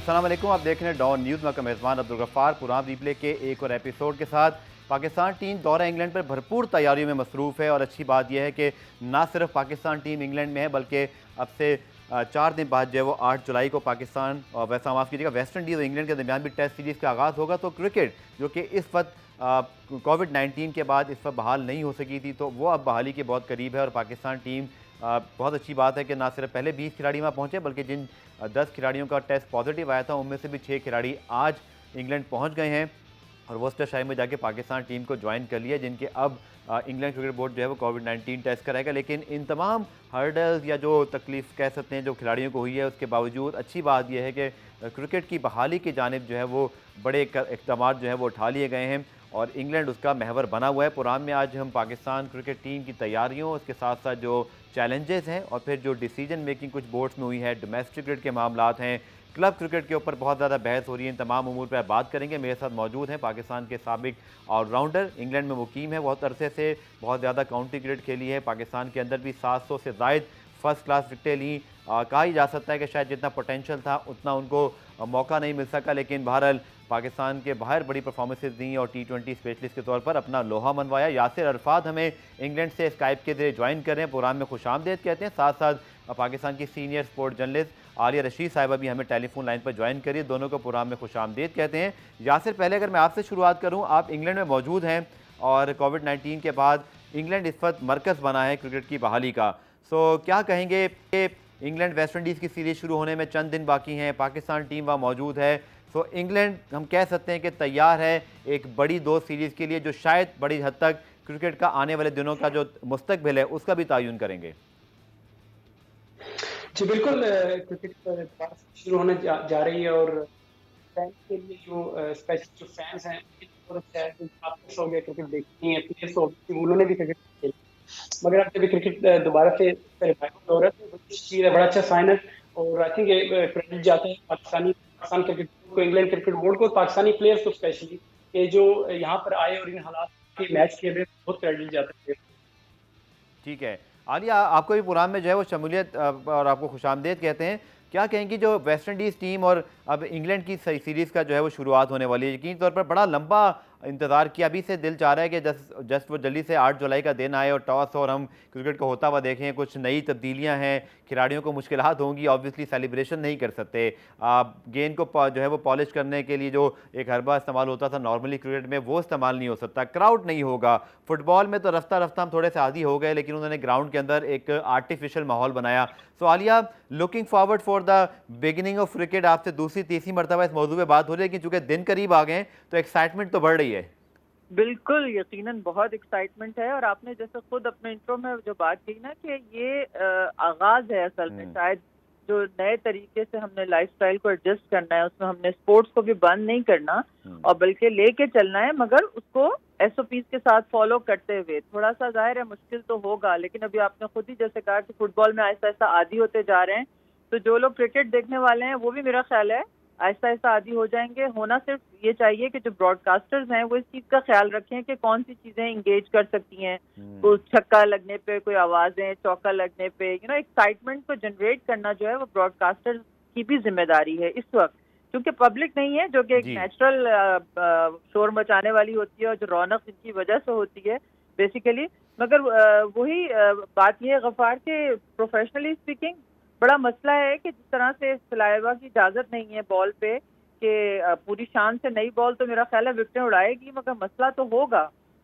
अस्सलाम वालेकुम। आप देख रहे हैं डॉन न्यूज़ में का मेज़बान अब्दुल गफ्फार पुराम रिप्ले के एक और एपिसोड के साथ। पाकिस्तान टीम दौरा इंग्लैंड पर भरपूर तैयारियों में मसरूफ़ है और अच्छी बात यह है कि ना सिर्फ पाकिस्तान टीम इंग्लैंड में है बल्कि अब से 4 दिन बाद जो है वो 8 जुलाई को पाकिस्तान और वैसा माफ़ कीजिएगा वेस्ट इंडीज़ और इंग्लैंड के दरमियान भी टेस्ट सीरीज़ का आगाज़ होगा। तो क्रिकेट जो कि इस वक्त कोविड-19 के बाद इस वक्त बहाल नहीं हो सकी थी, तो वो अब बहाली के बहुत करीब है और पाकिस्तान टीम बहुत अच्छी बात है कि ना सिर्फ पहले 20 खिलाड़ी वहाँ पहुँचे बल्कि जिन 10 खिलाड़ियों का टेस्ट पॉजिटिव आया था उनमें से भी 6 खिलाड़ी आज इंग्लैंड पहुँच गए हैं और वोस्टरशायर में जाके पाकिस्तान टीम को ज्वाइन कर लिया, जिनके अब इंग्लैंड क्रिकेट बोर्ड जो है वो कोविड-19 टेस्ट कराएगा। लेकिन इन तमाम हर्डल्स या जो तकलीफ कह सकते हैं जो खिलाड़ियों को हुई है, उसके बावजूद अच्छी बात यह है कि क्रिकेट की बहाली की जानिब जो है वो बड़े इक़दाम जो है वो उठा लिए गए हैं और इंग्लैंड उसका महवर बना हुआ है। पुरान में आज हम पाकिस्तान क्रिकेट टीम की तैयारियों, उसके साथ साथ जो चैलेंजेस हैं और फिर जो डिसीजन मेकिंग कुछ बोर्ड्स में हुई है, डोमेस्टिक क्रिकेट के मामलात हैं, क्लब क्रिकेट के ऊपर बहुत ज़्यादा बहस हो रही है, इन तमाम उमूर पर बात करेंगे। मेरे साथ मौजूद हैं पाकिस्तान के साबिक ऑलराउंडर, इंग्लैंड में मुकीम है, बहुत अरसे से बहुत ज़्यादा काउंटी क्रिकेट खेली है, पाकिस्तान के अंदर भी 700 से ज़ायद फर्स्ट क्लास विकेटें ली। कहा ही जा सकता है कि शायद जितना पोटेंशियल था उतना उनको मौका नहीं मिल सका, लेकिन बहरहाल पाकिस्तान के बाहर बड़ी परफॉर्मेंसेज दी और T20 स्पेशलिस्ट के तौर पर अपना लोहा मनवाया। यासिर अरफात हमें इंग्लैंड से स्काइप के जरिए ज्वाइन कर रहे हैं, प्रोग्राम में खुशामदीद कहते हैं। साथ साथ पाकिस्तान की senior sport journalist Alia Rashid साहिबा भी हमें टेलीफोन लाइन पर ज्वाइन करिए, दोनों को प्रोग्राम में खुशामदीद कहते हैं। यासिर, पहले अगर मैं आपसे शुरुआत करूँ, आप इंग्लैंड में मौजूद हैं और कोविड-19 के बाद इंग्लैंड इस वक्त मरकज़ बना है क्रिकेट की बहाली का। सो क्या कहेंगे कि इंग्लैंड वेस्ट इंडीज़ की सीरीज़ शुरू होने में चंद दिन बाकी हैं, पाकिस्तान टीम वहाँ मौजूद है, सो इंग्लैंड हम कह सकते हैं कि तैयार है एक बड़ी 2 सीरीज़ के लिए जो शायद बड़ी हद तक क्रिकेट का आने वाले दिनों का जो मुस्तकबिल है उसका भी तयन करेंगे। जी बिल्कुल, क्रिकेट शुरू होने जा रही है और फैंस के लिए जो स्पेशल जो फैंस हैं हो गया क्रिकेट देखनी है, प्लेयर्स तो उन्होंने भी क्रिकेट खेली, मगर अब जब क्रिकेट दोबारा से रिवाइवल हो रहा है तो चीज़ है, बड़ा अच्छा साइन है और आई थिंक ये क्रेडिट जाता है पाकिस्तान क्रिकेट को, इंग्लैंड क्रिकेट बोर्ड को, पाकिस्तानी प्लेयर्स को स्पेशली कि जो यहाँ पर आए और इन हालात के मैच खेल रहे हैं, बहुत क्रेडिट जाता है। ठीक है आलिया, आपको भी प्रोग्राम में जो है वो शमूलियत और आपको खुशामदीद कहते हैं। क्या कहेंगी जो वेस्ट इंडीज़ टीम और अब इंग्लैंड की सीरीज़ का जो है वो शुरुआत होने वाली है, यकीन तौर पर बड़ा लंबा इंतज़ार किया, अभी से दिल चाह रहा है कि जस्ट वो जल्दी से 8 जुलाई का दिन आए और टॉस और हम क्रिकेट को होता हुआ देखें। कुछ नई तब्दीलियाँ हैं, खिलाड़ियों को मुश्किलात होंगी, ऑब्वियसली सेलिब्रेशन नहीं कर सकते, गेंद को जो है वो पॉलिश करने के लिए जो एक हरबा इस्तेमाल होता था नॉर्मली क्रिकेट में वो इस्तेमाल नहीं हो सकता, क्राउड नहीं होगा। फुटबॉल में तो रफ्ता रफ्ता हम थोड़े से आदी हो गए, लेकिन उन्होंने ग्राउंड के अंदर एक आर्टिफिशियल माहौल बनाया। So Alia, looking forward for the beginning of cricket, आपसे दूसरी तीसरी मरतबा इस मौजूद पे बात हो रही है, लेकिन चूंकि दिन करीब आ गए तो एक्साइटमेंट तो बढ़ रही है। बिल्कुल, यकीनन बहुत एक्साइटमेंट है और आपने जैसे खुद अपने इंट्रो में जो बात की ना कि ये आगाज है असल में, शायद जो नए तरीके से हमने लाइफस्टाइल को एडजस्ट करना है, उसमें हमने स्पोर्ट्स को भी बंद नहीं करना और बल्कि लेके चलना है, मगर उसको SOPs के साथ फॉलो करते हुए। थोड़ा सा जाहिर है मुश्किल तो होगा, लेकिन अभी आपने खुद ही जैसे कहा कि फुटबॉल में आहिस्ता आहिस्ता आदी होते जा रहे हैं, तो जो लोग क्रिकेट देखने वाले हैं वो भी मेरा ख्याल है आहिस्ता आहिस्ता आदी हो जाएंगे। होना सिर्फ ये चाहिए कि जो ब्रॉडकास्टर्स हैं वो इस चीज का ख्याल रखें कि कौन सी चीजें इंगेज कर सकती हैं, कोई छक्का लगने पे, कोई आवाजें, चौका लगने पे, एक्साइटमेंट को जनरेट करना जो है वो ब्रॉडकास्टर्स की भी जिम्मेदारी है इस वक्त, क्योंकि पब्लिक नहीं है जो कि एक नेचुरल शोर मचाने वाली होती है और जो रौनक इनकी वजह से होती है बेसिकली। मगर वही बात यह है गफ्फार के प्रोफेशनली स्पीकिंग बड़ा मसला है कि जिस तरह से फिलाइबा की इजाजत नहीं है बॉल पे कि पूरी शान से नई बॉल तो मेरा ख्याल है विकेटें उड़ाएगी, मगर मसला तो होगा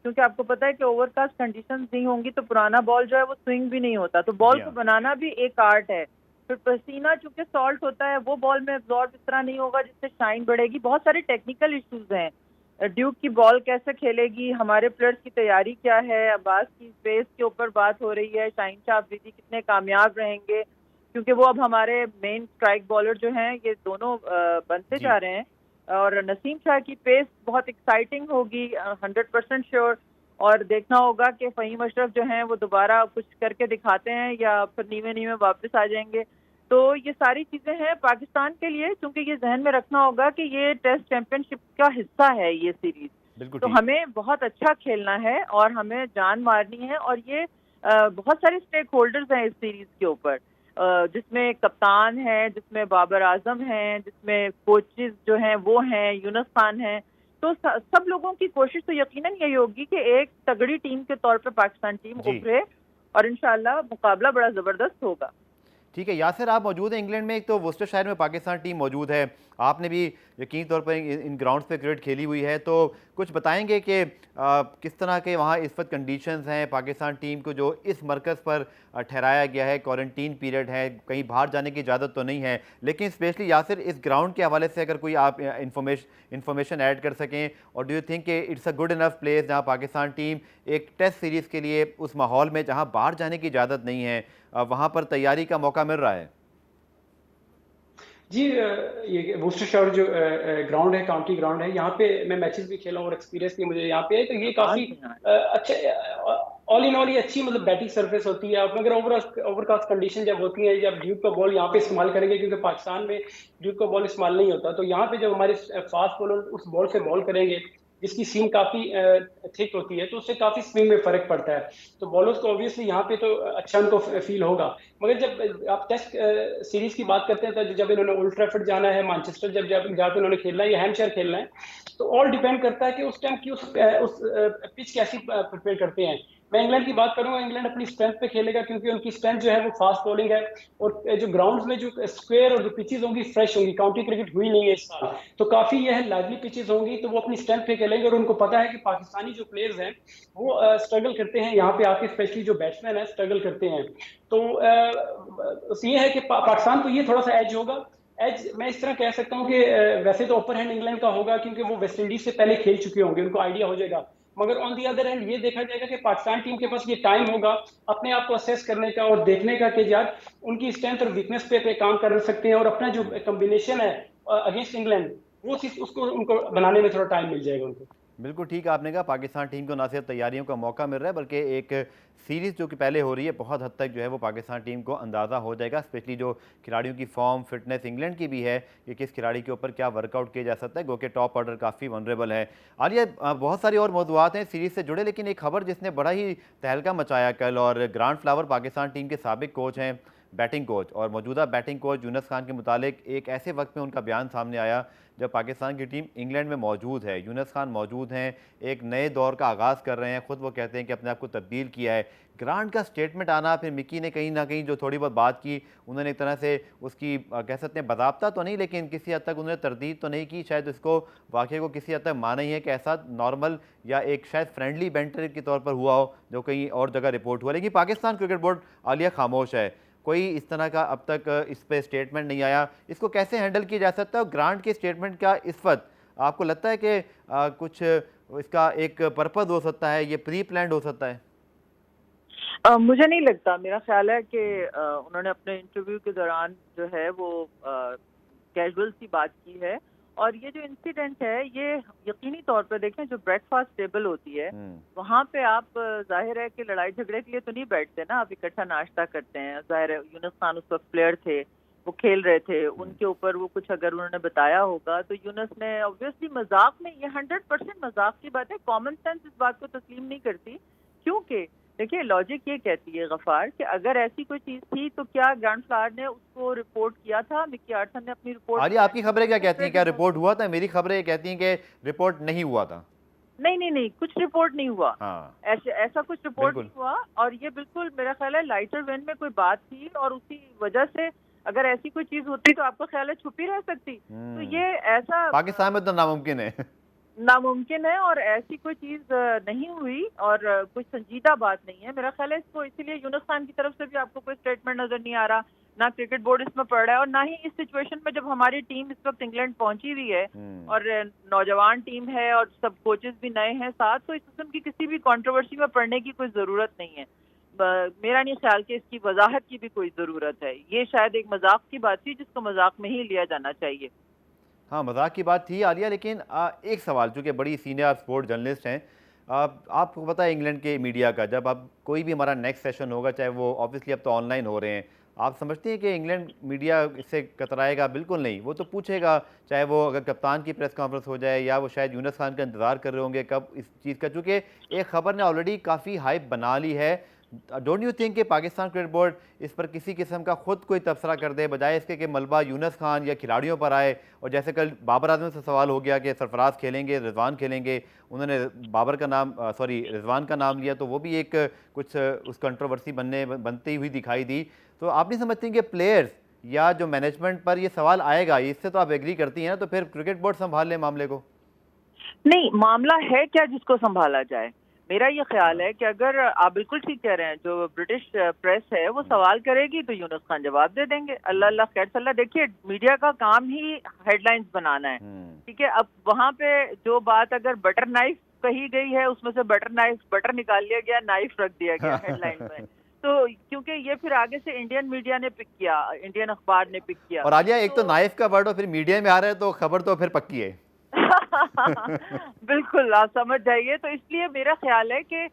क्योंकि आपको पता है कि ओवरकास्ट कंडीशंस नहीं होंगी तो पुराना बॉल जो है वो स्विंग भी नहीं होता, तो बॉल को बनाना भी एक आर्ट है। फिर पसीना चूंकि सॉल्ट होता है वो बॉल में एब्जॉर्ब इस तरह नहीं होगा जिससे शाइन बढ़ेगी। बहुत सारे टेक्निकल इश्यूज हैं, ड्यूक की बॉल कैसे खेलेगी, हमारे प्लेयर्स की तैयारी क्या है, अब्बास की स्पेस के ऊपर बात हो रही है, शाहीन शाह अफरीदी कितने कामयाब रहेंगे, क्योंकि वो अब हमारे मेन स्ट्राइक बॉलर जो हैं ये दोनों बनते जा रहे हैं, और नसीम शाह की पेस बहुत एक्साइटिंग होगी 100% श्योर। और देखना होगा कि फ़हीम अशरफ जो हैं वो दोबारा कुछ करके दिखाते हैं या फिर नीवे नीवे वापस आ जाएंगे। तो ये सारी चीज़ें हैं पाकिस्तान के लिए, क्योंकि ये जहन में रखना होगा कि ये टेस्ट चैंपियनशिप का हिस्सा है ये सीरीज, तो हमें बहुत अच्छा खेलना है और हमें जान मारनी है, और ये बहुत सारे स्टेक होल्डर्स हैं इस सीरीज के ऊपर। जिसमें कप्तान है, जिसमें बाबर आजम हैं, जिसमें कोचेस जो हैं वो हैं, यूनुस खान हैं। तो सब लोगों की कोशिश तो यकीनन यही होगी कि एक तगड़ी टीम के तौर पर पाकिस्तान टीम उभरे और इंशाल्लाह मुकाबला बड़ा ज़बरदस्त होगा। ठीक है यासिर, आप मौजूद हैं इंग्लैंड में, एक तो वुस्टरशायर में पाकिस्तान टीम मौजूद है, आपने भी यकीनी तौर पर इन ग्राउंड्स पे क्रिकेट खेली हुई है, तो कुछ बताएंगे कि किस तरह के वहाँ इस वक्त कंडीशंस हैं पाकिस्तान टीम को जो इस मरकज़ पर ठहराया गया है, क्वारंटीन पीरियड है, कहीं बाहर जाने की इजाज़त तो नहीं है, लेकिन स्पेशली यासिर इस ग्राउंड के हवाले से अगर कोई आप इंफॉर्मेशन ऐड कर सकें, और डू यू थिंक कि it's a good enough place जहाँ पाकिस्तान टीम एक टेस्ट सीरीज़ के लिए उस माहौल में जहाँ बाहर जाने की इजाज़त नहीं है वहाँ पर तैयारी का मौका मिल रहा है? जी, ये वुस्टरशायर जो ग्राउंड है, काउंटी ग्राउंड है, यहाँ पे मैं मैचेस भी खेला हूँ और एक्सपीरियंस भी मुझे यहाँ पे है, तो ये काफी अच्छे, ऑल इन ऑल ये अच्छी मतलब बैटिंग सरफेस होती है। आप अगर ओवरकास्ट कंडीशन जब होती है, जब ड्यूक का बॉल यहाँ पे इस्तेमाल करेंगे, क्योंकि पाकिस्तान में ड्यूक का बॉल इस्तेमाल नहीं होता, तो यहाँ पे जब हमारे फास्ट बॉलर उस बॉल से बॉल करेंगे जिसकी सीम काफी थिक होती है, तो उससे काफी स्विंग में फर्क पड़ता है। तो बॉलर्स को ऑब्वियसली यहाँ पे तो अच्छा उनको फील होगा। मगर जब आप टेस्ट सीरीज की बात करते हैं, तो जब इन्होंने ओल्ड ट्रैफर्ड जाना है, मैनचेस्टर जब जब जाके उन्होंने खेलना है या हैम्पशायर खेलना है, तो ऑल डिपेंड करता है कि उस टाइम की उस पिच कैसी प्रिपेयर करते हैं। मैं इंग्लैंड की बात करूंगा, इंग्लैंड अपनी स्ट्रेंथ पे खेलेगा, क्योंकि उनकी स्ट्रेंथ जो है वो फास्ट बॉलिंग है, और जो ग्राउंड्स में जो स्क्वायर और जो पिचेस होंगी फ्रेश होंगी, काउंटी क्रिकेट हुई नहीं है इस साल, तो काफी यह लाइवली पिचेस होंगी, तो वो अपनी स्ट्रेंथ पे खेलेंगे। और उनको पता है कि पाकिस्तानी जो प्लेयर्स हैं वो स्ट्रगल करते हैं यहाँ पे आके, स्पेशली जो बैट्समैन है स्ट्रगल करते हैं। तो ये है कि पाकिस्तान को ये थोड़ा सा एज होगा। एज मैं इस तरह कह सकता हूँ कि वैसे तो अपर हैंड इंग्लैंड का होगा, क्योंकि वो वेस्ट इंडीज से पहले खेल चुके होंगे, उनको आइडिया हो जाएगा। मगर ऑन दी अदर हैंड ये देखा जाएगा कि पाकिस्तान टीम के पास ये टाइम होगा अपने आप को असेस करने का और देखने का कि यार उनकी स्ट्रेंथ और वीकनेस पे काम कर सकते हैं, और अपना जो कॉम्बिनेशन है अगेंस्ट इंग्लैंड, वो चीज उसको उनको बनाने में थोड़ा टाइम मिल जाएगा उनको। बिल्कुल ठीक आपने कहा, पाकिस्तान टीम को न सिर्फ तैयारियों का मौका मिल रहा है, बल्कि एक सीरीज़ जो कि पहले हो रही है, बहुत हद तक जो है वो पाकिस्तान टीम को अंदाज़ा हो जाएगा, स्पेशली जो खिलाड़ियों की फॉर्म फिटनेस इंग्लैंड की भी है कि किस खिलाड़ी के ऊपर क्या वर्कआउट किया जा सकता है, गो के टॉप ऑर्डर काफ़ी वनरेबल है। आलिया, बहुत सारी और मौज़ूआत हैं सीरीज़ से जुड़े, लेकिन एक खबर जिसने बड़ा ही तहलका मचाया कल, और ग्रांट फ्लावर पाकिस्तान टीम के साबिक कोच हैं, बैटिंग कोच और मौजूदा बैटिंग कोच यूनुस खान के मुतालिक एक ऐसे वक्त में उनका बयान सामने आया जब पाकिस्तान की टीम इंग्लैंड में मौजूद है, यूनुस खान मौजूद हैं, एक नए दौर का आगाज़ कर रहे हैं, ख़ुद वो कहते हैं कि अपने आप को तब्दील किया है। ग्रांट का स्टेटमेंट आना, फिर मिकी ने कहीं ना कहीं जो थोड़ी बहुत बात की, उन्होंने एक तरह से उसकी कह सकते हैं बाज़ाब्ता तो नहीं, लेकिन किसी हद तक उन्होंने तरदीद तो नहीं की, शायद इसको वाक़े को किसी हद तक माना ही है कि ऐसा नॉर्मल या एक शायद फ्रेंडली बैंटर के तौर पर हुआ हो जो कहीं और जगह रिपोर्ट हुआ, लेकिन पाकिस्तान क्रिकेट बोर्ड आलिया खामोश है, कोई इस तरह का अब तक इस पे स्टेटमेंट नहीं आया। इसको कैसे हैंडल किया जा सकता है? और ग्रांट के स्टेटमेंट का इस वक्त आपको लगता है कि कुछ इसका एक पर्पज़ हो सकता है, ये प्री प्लान्ड हो सकता है? मुझे नहीं लगता। मेरा ख्याल है कि उन्होंने अपने इंटरव्यू के दौरान जो है वो कैजुअल सी बात की है, और ये जो इंसिडेंट है ये यकीनी तौर पर देखें, जो ब्रेकफास्ट टेबल होती है वहाँ पे आप जाहिर है कि लड़ाई झगड़े के लिए तो नहीं बैठते ना, आप इकट्ठा नाश्ता करते हैं। जाहिर है यूनुस खान उस वक्त प्लेयर थे, वो खेल रहे थे, उनके ऊपर वो कुछ अगर उन्होंने बताया होगा तो यूनुस ने ऑब्वियसली मजाक में, ये 100% मजाक की बात है, कॉमन सेंस इस बात को तस्लीम नहीं करती। क्योंकि देखिए लॉजिक ये कहती है गफार कि अगर ऐसी कोई चीज थी तो क्या ग्रांट फ्लावर ने उसको रिपोर्ट किया था? मिकी आर्थर ने अपनी रिपोर्ट, अरे आपकी खबरें क्या कहती हैं, क्या रिपोर्ट हुआ था? मेरी खबरें ये कहती हैं कि रिपोर्ट नहीं हुआ था। नहीं, कुछ रिपोर्ट नहीं हुआ। हाँ। ऐसा कुछ रिपोर्ट नहीं हुआ, और ये बिल्कुल मेरा ख्याल है लाइटर वेन में कोई बात थी, और उसी वजह से अगर ऐसी कोई चीज होती तो आपका ख्याल है छुपी रह सकती। तो ये ऐसा पाकिस्तान में तो नामुमकिन है, और ऐसी कोई चीज नहीं हुई, और कोई संजीदा बात नहीं है मेरा ख्याल है। इसको इसीलिए यूनुस खान की तरफ से भी आपको कोई स्टेटमेंट नजर नहीं आ रहा, ना क्रिकेट बोर्ड इसमें पड़ रहा है, और ना ही इस सिचुएशन में जब हमारी टीम इस वक्त इंग्लैंड पहुंची हुई है और नौजवान टीम है और सब कोचेस भी नए हैं साथ, तो इस किस्म की किसी भी कंट्रोवर्सी में पड़ने की कोई जरूरत नहीं है। मेरा नहीं ख्याल कि इसकी वजाहत की भी कोई जरूरत है। ये शायद एक मजाक की बात थी जिसको मजाक में ही लिया जाना चाहिए। हाँ, मजाक की बात थी आलिया, लेकिन एक सवाल, चूँकि बड़ी सीनियर स्पोर्ट जर्नलिस्ट हैं, आपको पता है इंग्लैंड के मीडिया का, जब अब कोई भी हमारा नेक्स्ट सेशन होगा, चाहे वो ऑब्वियसली अब तो ऑनलाइन हो रहे हैं, आप समझते हैं कि इंग्लैंड मीडिया इससे कतराएगा? बिल्कुल नहीं, वो तो पूछेगा, चाहे वो अगर कप्तान की प्रेस कॉन्फ्रेंस हो जाए या वो शायद यूनुस खान का इंतज़ार कर रहे होंगे कब इस चीज़ का, चूँकि एक खबर ने ऑलरेडी काफ़ी हाइप बना ली है, डोंट यू थिंक कि पाकिस्तान क्रिकेट बोर्ड इस पर किसी किस्म का खुद कोई तबसरा कर दे, बजाय इसके कि मलबा यूनुस खान या खिलाड़ियों पर आए? और जैसे कल बाबर आजम से सवाल हो गया कि सरफराज खेलेंगे, रिजवान खेलेंगे, उन्होंने बाबर का नाम रिजवान का नाम लिया, तो वो भी एक कुछ उस कंट्रोवर्सी बनती हुई दिखाई दी। तो आप नहीं समझती कि प्लेयर्स या जो मैनेजमेंट पर ये सवाल आएगा? इससे तो आप एग्री करती हैं ना, तो फिर क्रिकेट बोर्ड संभाल ले मामले को। नहीं, मामला है क्या जिसको संभाला जाए? मेरा ये ख्याल है कि अगर आप बिल्कुल ठीक कह रहे हैं, जो ब्रिटिश प्रेस है वो सवाल करेगी तो यूनुस खान जवाब दे देंगे। अल्लाह अल्लाह खैर सल्ला। देखिए, मीडिया का काम ही हेडलाइंस बनाना है, ठीक है। अब वहां पे जो बात अगर बटर नाइफ कही गई है, उसमें से बटर निकाल लिया गया, नाइफ रख दिया गया हेडलाइन में। तो क्योंकि ये फिर आगे से इंडियन मीडिया ने पिक किया, इंडियन अखबार ने पिक किया। और आलिया, एक तो नाइफ का वर्ड और फिर मीडिया में आ रहा है, तो खबर तो फिर पक्की है। बिल्कुल, आप समझ जाइए। तो इसलिए मेरा ख्याल है कि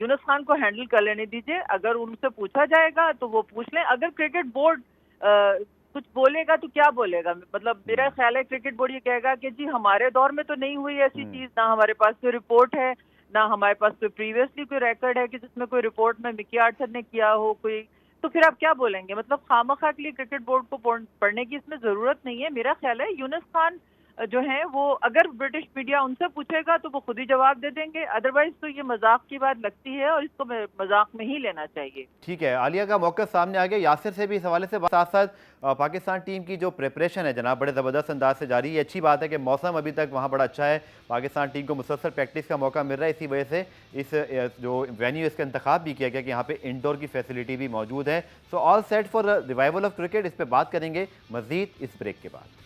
यूनुस खान को हैंडल कर लेने दीजिए। अगर उनसे पूछा जाएगा तो वो पूछ लें। अगर क्रिकेट बोर्ड कुछ बोलेगा तो क्या बोलेगा? मतलब मेरा ख्याल है क्रिकेट बोर्ड ये कहेगा कि जी हमारे दौर में तो नहीं हुई ऐसी चीज, ना हमारे पास कोई रिपोर्ट है, ना हमारे पास कोई प्रीवियसली कोई रिकॉर्ड है कि जिसमें कोई रिपोर्ट में मिकी आर्थर ने किया हो कोई। तो फिर आप क्या बोलेंगे? मतलब खामखा के लिए क्रिकेट बोर्ड को पढ़ने की इसमें जरूरत नहीं है। मेरा ख्याल है यूनुस खान जो है वो, अगर ब्रिटिश मीडिया उनसे पूछेगा तो वो खुद ही जवाब दे देंगे। अदरवाइज तो ये मजाक की बात लगती है और इसको मजाक में ही लेना चाहिए। ठीक है, आलिया का मौका सामने आ गया। यासिर से भी इस हवाले से साथ साथ पाकिस्तान टीम की जो प्रिपरेशन है जनाब, बड़े ज़बरदस्त अंदाज से जारी है। अच्छी बात है कि मौसम अभी तक वहाँ बड़ा अच्छा है, पाकिस्तान टीम को मुसलसल प्रैक्टिस का मौका मिल रहा है। इसी वजह से इस जो वेन्यू इसका इंतखाब भी किया गया कि यहाँ पे इंडोर की फैसिलिटी भी मौजूद है। So all set for revival of cricket. इस पर बात करेंगे मजीद इस ब्रेक के बाद।